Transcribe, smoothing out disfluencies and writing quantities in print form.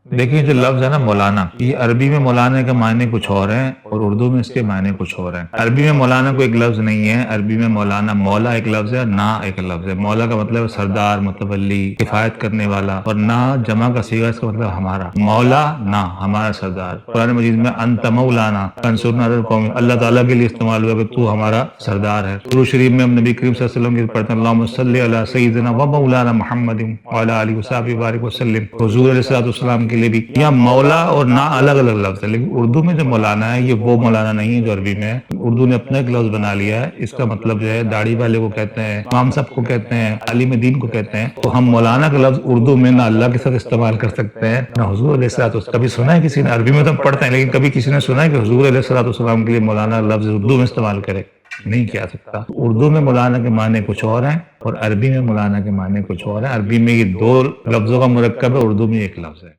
देखिए जो लफ्ज है ना मौलाना, ये अरबी में मौलाना के मायने कुछ और हैं और उर्दू में इसके मायने कुछ और हैं। अरबी में मौलाना कोई एक लफ्ज नहीं है। अरबी में मौलाना मौला एक लफ्ज है, ना एक लफ्ज है। मौला का मतलब है सरदार, मुतवल्ली, किफायत करने वाला, और ना जमा का सीगा, इसका मतलब हमारा। मौला ना हमारा सरदार। कुरान मजीद में अंत मौलाना फंसुरना अलल कौम, अल्लाह ताला के लिए इस्तेमाल हुआ कि तू हमारा सरदार है। दुरूद शरीफ में हम नबी करीम सल्लल्लाहु अलैहि वसल्लम के पढ़ते हैं अल्लाहुम्मा सल्लि अला सय्यिदिना व मौलाना मुहम्मदिन व अला आलिहि व सहबिहि बारिक वसल्लिम। हुजूर अलैहिस्सलाम के लिए भी यहाँ मौला और ना अलग अलग लफ्ज है, लेकिन उर्दू में जो मौलाना है ये वो मौलाना नहीं है जो अरबी में है। उर्दू ने अपना एक लफ्ज बना लिया है। इसका मतलब जो है दाढ़ी वाले को कहते हैं, इमाम साहब को कहते हैं, आलिम दीन को कहते हैं। तो हम मौलाना का लफ्ज उर्दू में ना अल्लाह के साथ इस्तेमाल कर सकते हैं ना हुजूर अलैहिस्सलाम। कभी सुना है किसी ने? अरबी में तो हम पढ़ते हैं, लेकिन कभी किसी ने सुना है कि हुजूर अलैहिस्सलाम के लिए मौलाना लफ्ज उर्दू में इस्तेमाल करे? नहीं किया सकता। उर्दू में मौलाना के माने कुछ और हैं और अरबी में मौलाना के माने कुछ और हैं। अरबी में ये दो लफ्जों का मुरक्कब है, उर्दू में एक लफ्ज है।